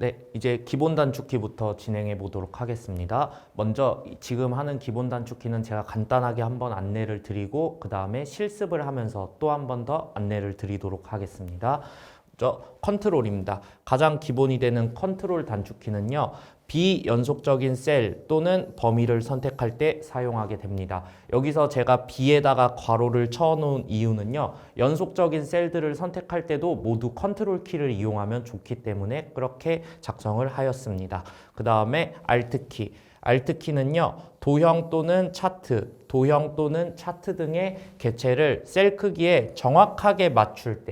네, 이제 기본 단축키부터 진행해 보도록 하겠습니다. 먼저 지금 하는 기본 단축키는 제가 간단하게 한번 안내를 드리고 그 다음에 실습을 하면서 또 한 번 더 안내를 드리도록 하겠습니다. 컨트롤입니다. 가장 기본이 되는 컨트롤 단축키는요. 비연속적인 셀 또는 범위를 선택할 때 사용하게 됩니다. 여기서 제가 B에다가 괄호를 쳐놓은 이유는요. 연속적인 셀들을 선택할 때도 모두 컨트롤 키를 이용하면 좋기 때문에 그렇게 작성을 하였습니다. 그 다음에 Alt키. Alt키는요. 도형 또는 차트 등의 개체를 셀 크기에 정확하게 맞출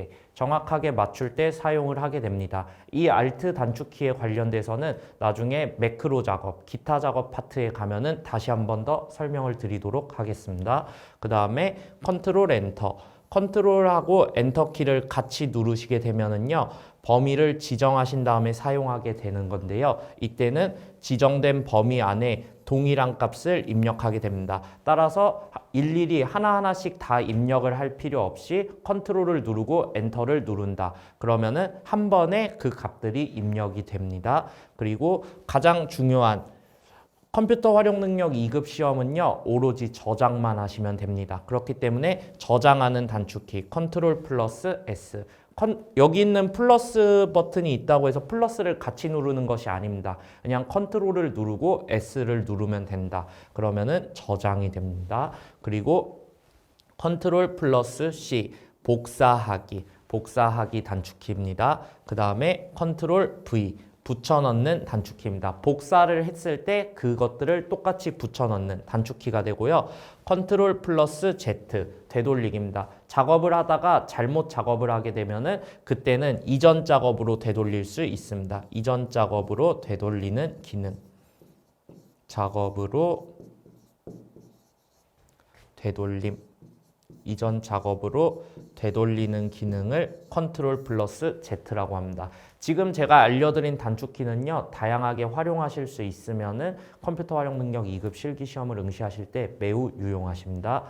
때 사용을 하게 됩니다. 이 Alt 단축키에 관련돼서는 나중에 매크로 작업, 기타 작업 파트에 가면은 다시 한 번 더 설명을 드리도록 하겠습니다. 그 다음에 컨트롤 엔터. 컨트롤하고 엔터 키를 같이 누르시게 되면은요. 범위를 지정하신 다음에 사용하게 되는 건데요. 이때는 지정된 범위 안에 동일한 값을 입력하게 됩니다. 따라서 일일이 하나하나씩 다 입력을 할 필요 없이 컨트롤을 누르고 엔터를 누른다. 그러면은 한 번에 그 값들이 입력이 됩니다. 그리고 가장 중요한 컴퓨터 활용 능력 2급 시험은요. 오로지 저장만 하시면 됩니다. 그렇기 때문에 저장하는 단축키 컨트롤 플러스 S. 여기 있는 플러스 버튼이 있다고 해서 플러스를 같이 누르는 것이 아닙니다. 그냥 컨트롤을 누르고 S를 누르면 된다. 그러면은 저장이 됩니다. 그리고 컨트롤 플러스 C 복사하기 단축키입니다. 그 다음에 컨트롤 V 붙여넣는 단축키입니다. 복사를 했을 때 그것들을 똑같이 붙여넣는 단축키가 되고요. 컨트롤 플러스 Z 되돌리기입니다. 작업을 하다가 잘못 작업을 하게 되면은 그때는 이전 작업으로 되돌릴 수 있습니다. 이전 작업으로 되돌리는 기능. 작업으로 되돌림. 이전 작업으로 되돌리는 기능을 컨트롤 플러스 Z라고 합니다. 지금 제가 알려드린 단축키는요. 다양하게 활용하실 수 있으면은 컴퓨터 활용 능력 2급 실기시험을 응시하실 때 매우 유용하십니다.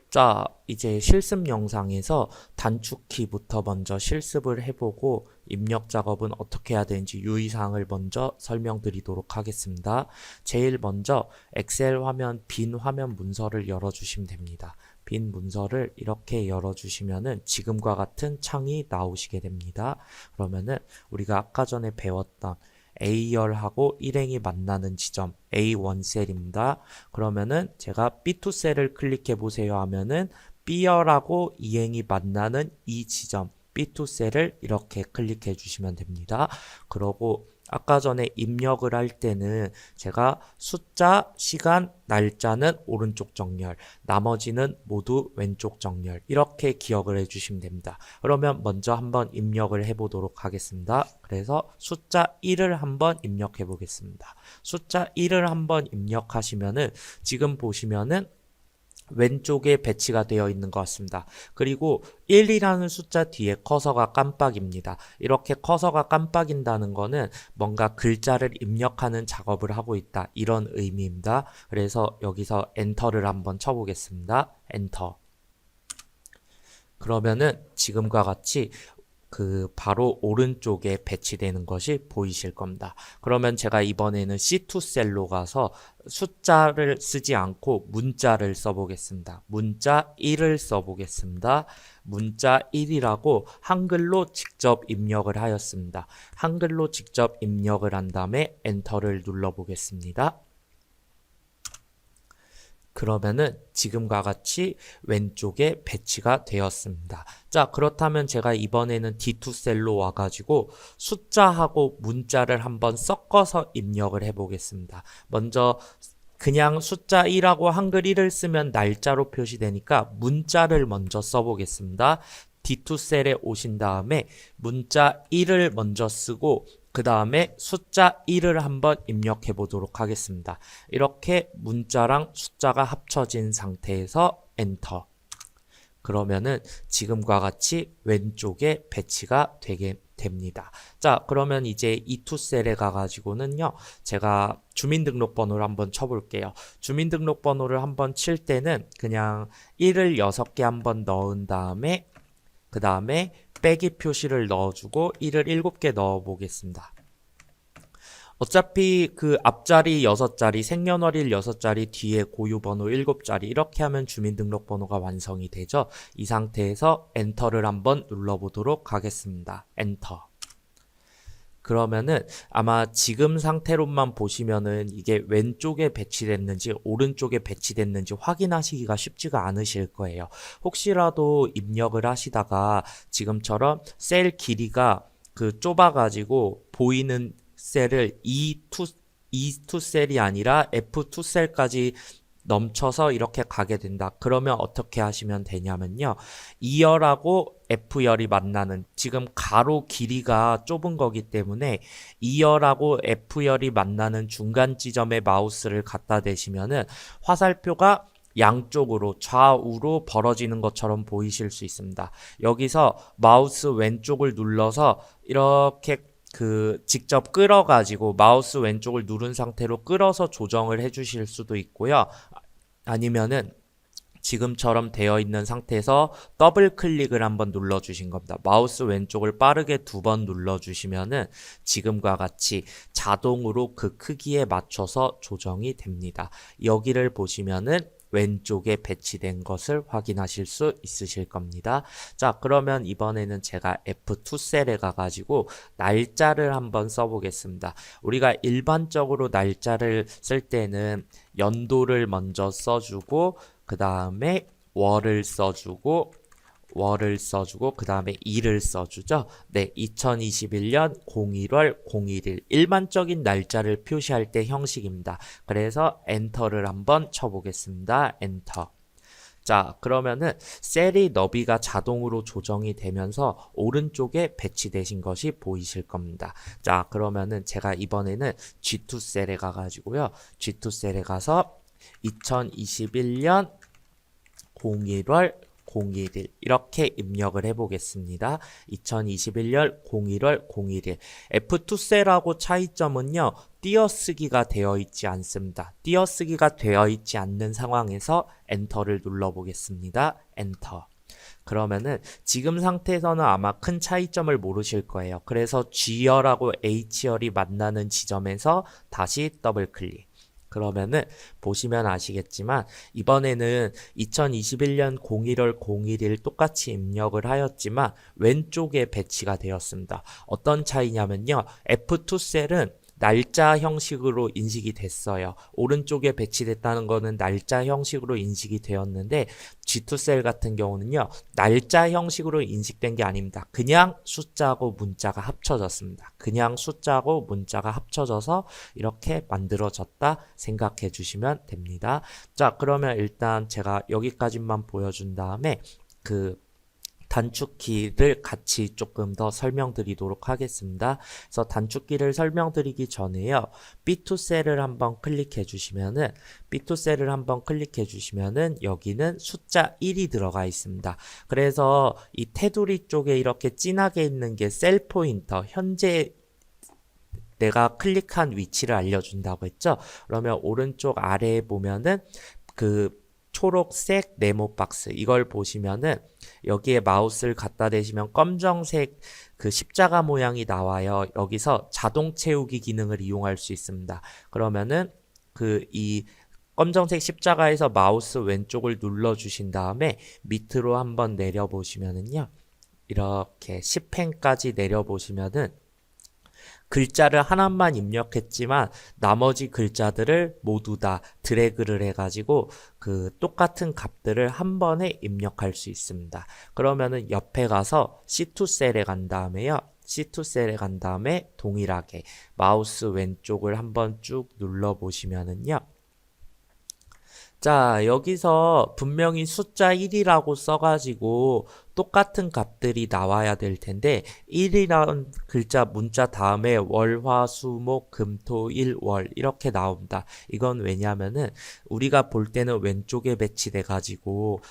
자, 이제 실습 영상에서 단축키부터 먼저 실습을 해보고 입력 작업은 어떻게 해야 되는지 유의사항을 먼저 설명드리도록 하겠습니다. 제일 먼저 엑셀 화면, 빈 화면 문서를 열어주시면 됩니다. 빈 문서를 이렇게 열어주시면은 지금과 같은 창이 나오시게 됩니다. 그러면은 우리가 아까 전에 배웠던 A열하고 일행이 만나는 지점 A1셀입니다. 그러면은 제가 B2셀을 클릭해 보세요 하면은 B열하고 이행이 만나는 이 지점 B2셀을 이렇게 클릭해 주시면 됩니다. 그러고 아까 전에 입력을 할 때는 제가 숫자, 시간, 날짜는 오른쪽 정렬, 나머지는 모두 왼쪽 정렬 이렇게 기억을 해주시면 됩니다. 그러면 먼저 한번 입력을 해보도록 하겠습니다. 그래서 숫자 1을 한번 입력해 보겠습니다. 숫자 1을 한번 입력하시면은 지금 보시면은 왼쪽에 배치가 되어 있는 것 같습니다. 그리고 1이라는 숫자 뒤에 커서가 깜빡입니다. 이렇게 커서가 깜빡인다는 거는 뭔가 글자를 입력하는 작업을 하고 있다. 이런 의미입니다. 그래서 여기서 엔터를 한번 쳐보겠습니다. 엔터. 그러면은 지금과 같이 바로 오른쪽에 배치되는 것이 보이실 겁니다. 그러면 제가 이번에는 C2셀로 가서 숫자를 쓰지 않고 문자를 써보겠습니다. 문자 1을 써보겠습니다. 문자 1이라고 한글로 직접 입력을 하였습니다. 한글로 직접 입력을 한 다음에 엔터를 눌러보겠습니다. 그러면은 지금과 같이 왼쪽에 배치가 되었습니다. 자, 그렇다면 제가 이번에는 D2셀로 와가지고 숫자하고 문자를 한번 섞어서 입력을 해보겠습니다. 먼저 그냥 숫자 1하고 한글 1을 쓰면 날짜로 표시되니까 문자를 먼저 써보겠습니다. D2셀에 오신 다음에 문자 1을 먼저 쓰고 그 다음에 숫자 1을 한번 입력해 보도록 하겠습니다. 이렇게 문자랑 숫자가 합쳐진 상태에서 엔터. 그러면은 지금과 같이 왼쪽에 배치가 되게 됩니다. 자, 그러면 이제 E2셀에 가가지고는요, 제가 주민등록번호를 한번 쳐볼게요. 주민등록번호를 한번 칠 때는 그냥 1을 6개 한번 넣은 다음에 그 다음에 빼기 표시를 넣어주고 1을 7개 넣어 보겠습니다. 어차피 그 앞자리 6자리, 생년월일 6자리, 뒤에 고유번호 7자리 이렇게 하면 주민등록번호가 완성이 되죠. 이 상태에서 엔터를 한번 눌러보도록 하겠습니다. 엔터. 그러면은 아마 지금 상태로만 보시면은 이게 왼쪽에 배치됐는지 오른쪽에 배치됐는지 확인하시기가 쉽지가 않으실 거예요. 혹시라도 입력을 하시다가 지금처럼 셀 길이가 그 좁아가지고 보이는 셀을 E2 셀이 아니라 F2 셀까지 넘쳐서 이렇게 가게 된다. 그러면 어떻게 하시면 되냐면요. 2열하고 F열이 만나는 지금 가로 길이가 좁은 거기 때문에 2열하고 F열이 만나는 중간 지점에 마우스를 갖다 대시면은 화살표가 양쪽으로 좌우로 벌어지는 것처럼 보이실 수 있습니다. 여기서 마우스 왼쪽을 눌러서 이렇게 직접 끌어가지고 마우스 왼쪽을 누른 상태로 끌어서 조정을 해주실 수도 있고요. 아니면은 지금처럼 되어 있는 상태에서 더블 클릭을 한번 눌러주신 겁니다. 마우스 왼쪽을 빠르게 2번 눌러주시면은 지금과 같이 자동으로 그 크기에 맞춰서 조정이 됩니다. 여기를 보시면은 왼쪽에 배치된 것을 확인하실 수 있으실 겁니다. 자, 그러면 이번에는 제가 F2 셀에 가가지고 날짜를 한번 써보겠습니다. 우리가 일반적으로 날짜를 쓸 때는 연도를 먼저 써주고 그 다음에 월을 써주고 그 다음에 일을 써주죠. 네, 2021년 01월 01일 일반적인 날짜를 표시할 때 형식입니다. 그래서 엔터를 한번 쳐보겠습니다. 엔터. 자, 그러면은 셀이 너비가 자동으로 조정이 되면서 오른쪽에 배치되신 것이 보이실 겁니다. 자, 그러면은 제가 이번에는 G2 셀에 가가지고요. G2 셀에 가서 2021년 01월 01일 이렇게 입력을 해보겠습니다. 2021년 01월 01일 F2셀하고 차이점은요. 띄어쓰기가 되어 있지 않습니다. 띄어쓰기가 되어 있지 않는 상황에서 엔터를 눌러보겠습니다. 엔터. 그러면은 지금 상태에서는 아마 큰 차이점을 모르실 거예요. 그래서 G열하고 H열이 만나는 지점에서 다시 더블 클릭. 그러면은 보시면 아시겠지만 이번에는 2021년 01월 01일 똑같이 입력을 하였지만 왼쪽에 배치가 되었습니다. 어떤 차이냐면요. F2 셀은 날짜 형식으로 인식이 됐어요. 오른쪽에 배치됐다는 거는 날짜 형식으로 인식이 되었는데 G2 셀 같은 경우는요. 날짜 형식으로 인식된 게 아닙니다. 그냥 숫자하고 문자가 합쳐졌습니다. 그냥 숫자하고 문자가 합쳐져서 이렇게 만들어졌다 생각해 주시면 됩니다. 자, 그러면 일단 제가 여기까지만 보여준 다음에 단축키를 같이 조금 더 설명드리도록 하겠습니다. 그래서 단축키를 설명드리기 전에요. B2 셀을 한번 클릭해 주시면은 여기는 숫자 1이 들어가 있습니다. 그래서 이 테두리 쪽에 이렇게 진하게 있는 게 셀 포인터, 현재 내가 클릭한 위치를 알려준다고 했죠. 그러면 오른쪽 아래에 보면은 초록색 네모 박스 이걸 보시면은 여기에 마우스를 갖다 대시면 검정색 십자가 모양이 나와요. 여기서 자동 채우기 기능을 이용할 수 있습니다. 그러면은 이 검정색 십자가에서 마우스 왼쪽을 눌러 주신 다음에 밑으로 한번 내려 보시면은요. 이렇게 10펜까지 내려 보시면은 글자를 하나만 입력했지만 나머지 글자들을 모두 다 드래그를 해가지고 똑같은 값들을 한 번에 입력할 수 있습니다. 그러면은 옆에 가서 C2 셀에 간 다음에요. C2 셀에 간 다음에 동일하게 마우스 왼쪽을 한번 쭉 눌러 보시면은요. 자, 여기서 분명히 숫자 1이라고 써가지고 똑같은 값들이 나와야 될 텐데 1이라는 글자 문자 다음에 월, 화, 수, 목, 금, 토, 일, 월 이렇게 나옵니다. 이건 왜냐면은 우리가 볼 때는 왼쪽에 배치돼 가지고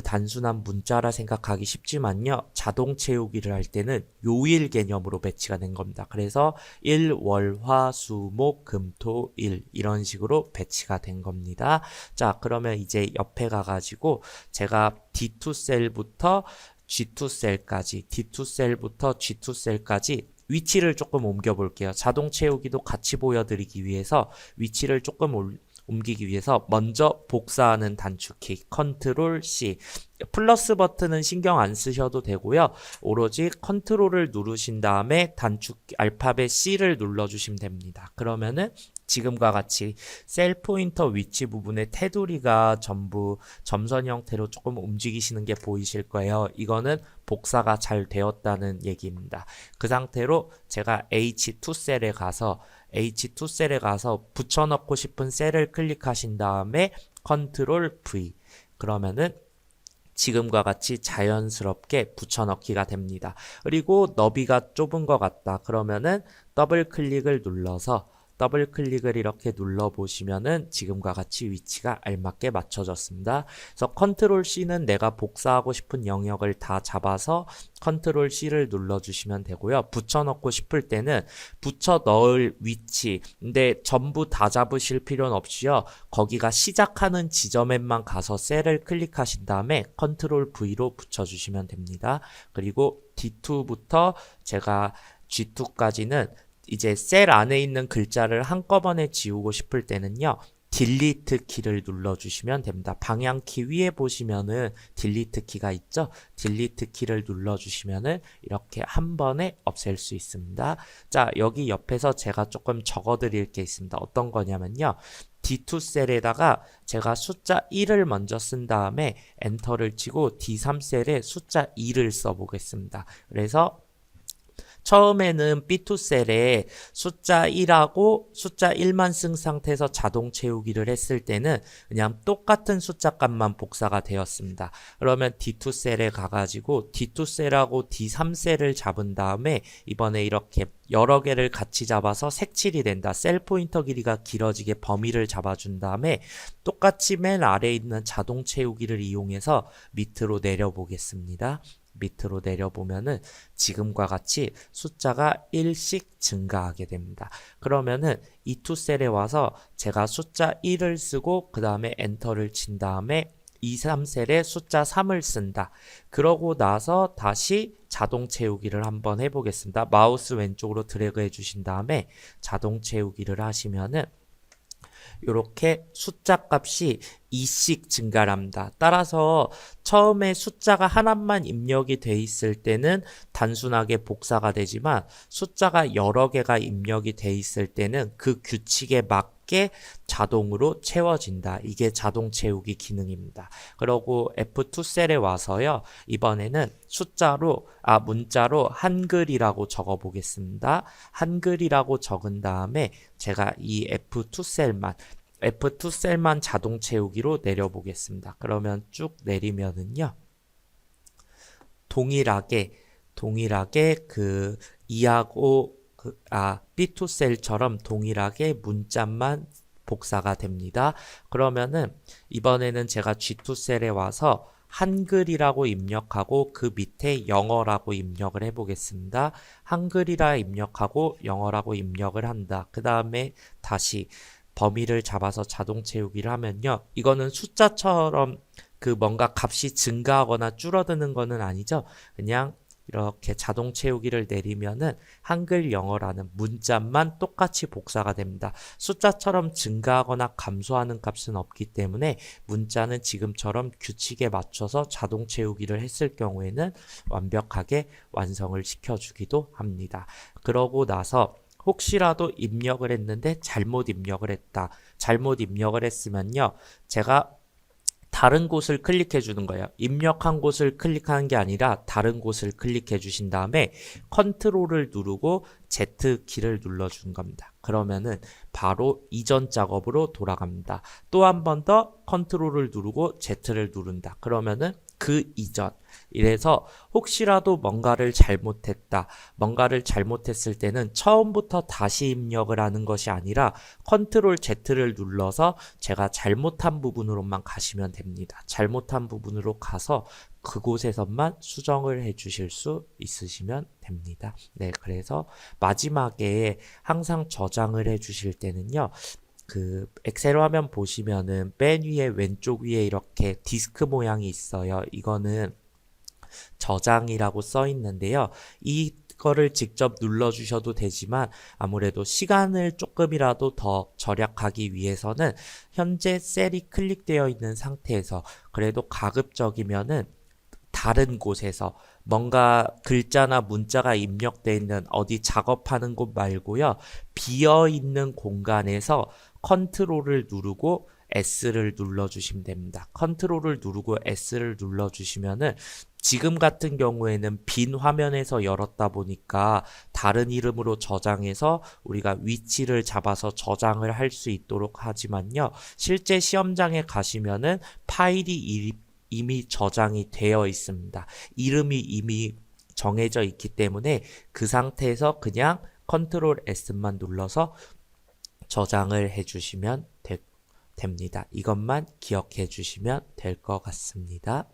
단순한 문자라 생각하기 쉽지만요. 자동 채우기를 할 때는 요일 개념으로 배치가 된 겁니다. 그래서 일, 월, 화, 수, 목, 금, 토, 일 이런 식으로 배치가 된 겁니다. 자, 그러면 이제 옆에 가가지고 제가 D2 셀부터 G2 셀까지 D2 셀부터 G2 셀까지 위치를 조금 옮겨 볼게요. 자동 채우기도 같이 보여드리기 위해서 위치를 조금 옮기기 위해서 먼저 복사하는 단축키 컨트롤 C, 플러스 버튼은 신경 안 쓰셔도 되고요. 오로지 컨트롤을 누르신 다음에 단축키 알파벳 C를 눌러주시면 됩니다. 그러면은 지금과 같이 셀 포인터 위치 부분의 테두리가 전부 점선 형태로 조금 움직이시는 게 보이실 거예요. 이거는 복사가 잘 되었다는 얘기입니다. 그 상태로 제가 H2 셀에 가서 붙여넣고 싶은 셀을 클릭하신 다음에 컨트롤 V, 그러면은 지금과 같이 자연스럽게 붙여넣기가 됩니다. 그리고 너비가 좁은 것 같다. 그러면은 더블 클릭을 눌러서 더블 클릭을 이렇게 눌러보시면은 지금과 같이 위치가 알맞게 맞춰졌습니다. 그래서 컨트롤 C는 내가 복사하고 싶은 영역을 다 잡아서 컨트롤 C를 눌러주시면 되고요. 붙여넣고 싶을 때는 붙여 넣을 위치, 근데 전부 다 잡으실 필요는 없이요. 거기가 시작하는 지점에만 가서 셀을 클릭하신 다음에 컨트롤 V로 붙여주시면 됩니다. 그리고 D2부터 제가 G2까지는 이제 셀 안에 있는 글자를 한꺼번에 지우고 싶을 때는요, 딜리트 키를 눌러주시면 됩니다. 방향키 위에 보시면은 딜리트 키가 있죠? 딜리트 키를 눌러주시면은 이렇게 한 번에 없앨 수 있습니다. 자, 여기 옆에서 제가 조금 적어드릴 게 있습니다. 어떤 거냐면요, D2 셀에다가 제가 숫자 1을 먼저 쓴 다음에 엔터를 치고 D3 셀에 숫자 2를 써보겠습니다. 그래서 처음에는 B2 셀에 숫자 1하고 숫자 1만 쓴 상태에서 자동 채우기를 했을 때는 그냥 똑같은 숫자 값만 복사가 되었습니다. 그러면 D2 셀에 가가지고 D2 셀하고 D3 셀을 잡은 다음에 이번에 이렇게 여러 개를 같이 잡아서 색칠이 된다. 셀 포인터 길이가 길어지게 범위를 잡아준 다음에 똑같이 맨 아래에 있는 자동 채우기를 이용해서 밑으로 내려보겠습니다. 밑으로 내려보면은 지금과 같이 숫자가 1씩 증가하게 됩니다. 그러면은 이 투 셀에 와서 제가 숫자 1을 쓰고 그 다음에 엔터를 친 다음에 2, 3셀에 숫자 3을 쓴다. 그러고 나서 다시 자동 채우기를 한번 해보겠습니다. 마우스 왼쪽으로 드래그 해주신 다음에 자동 채우기를 하시면은 이렇게 숫자 값이 2씩 증가를 합니다. 따라서 처음에 숫자가 하나만 입력이 돼 있을 때는 단순하게 복사가 되지만 숫자가 여러 개가 입력이 돼 있을 때는 그 규칙에 맞게 자동으로 채워진다. 이게 자동 채우기 기능입니다. 그리고 F2 셀에 와서요. 이번에는 문자로 한글이라고 적어 보겠습니다. 한글이라고 적은 다음에 제가 이 F2 셀만 자동 채우기로 내려보겠습니다. 그러면 쭉 내리면은요. 동일하게 그 2하고 B2 셀처럼 동일하게 문자만 복사가 됩니다. 그러면은 이번에는 제가 G2 셀에 와서 한글이라고 입력하고 그 밑에 영어라고 입력을 해보겠습니다. 한글이라 입력하고 영어라고 입력을 한다. 그 다음에 다시 범위를 잡아서 자동 채우기를 하면요. 이거는 숫자처럼 그 뭔가 값이 증가하거나 줄어드는 거는 아니죠. 그냥 이렇게 자동 채우기를 내리면은 한글 영어라는 문자만 똑같이 복사가 됩니다. 숫자처럼 증가하거나 감소하는 값은 없기 때문에 문자는 지금처럼 규칙에 맞춰서 자동 채우기를 했을 경우에는 완벽하게 완성을 시켜주기도 합니다. 그러고 나서 혹시라도 입력을 했는데 잘못 입력을 했다. 잘못 입력을 했으면요. 제가 다른 곳을 클릭해 주는 거예요. 입력한 곳을 클릭하는 게 아니라 다른 곳을 클릭해 주신 다음에 컨트롤을 누르고 Z키를 눌러주는 겁니다. 그러면은 바로 이전 작업으로 돌아갑니다. 또 한 번 더 컨트롤을 누르고 Z를 누른다. 그러면은 그 이전. 이래서 혹시라도 뭔가를 잘못했을 때는 처음부터 다시 입력을 하는 것이 아니라 컨트롤 Z를 눌러서 제가 잘못한 부분으로만 가시면 됩니다. 잘못한 부분으로 가서 그곳에서만 수정을 해 주실 수 있으시면 됩니다. 네, 그래서 마지막에 항상 저장을 해 주실 때는요. 그 엑셀 화면 보시면은 맨 위에 왼쪽 위에 이렇게 디스크 모양이 있어요. 이거는 저장이라고 써 있는데요. 이 거를 직접 눌러주셔도 되지만 아무래도 시간을 조금이라도 더 절약하기 위해서는 현재 셀이 클릭되어 있는 상태에서 그래도 가급적이면은 다른 곳에서 뭔가 글자나 문자가 입력되어 있는 어디 작업하는 곳 말고요. 비어 있는 공간에서 컨트롤을 누르고 S를 눌러주시면 됩니다. 컨트롤을 누르고 S를 눌러주시면은 지금 같은 경우에는 빈 화면에서 열었다 보니까 다른 이름으로 저장해서 우리가 위치를 잡아서 저장을 할 수 있도록 하지만요. 실제 시험장에 가시면은 파일이 이미 저장이 되어 있습니다. 이름이 이미 정해져 있기 때문에 그 상태에서 그냥 컨트롤 S만 눌러서 저장을 해주시면 됩니다. 이것만 기억해 주시면 될 것 같습니다.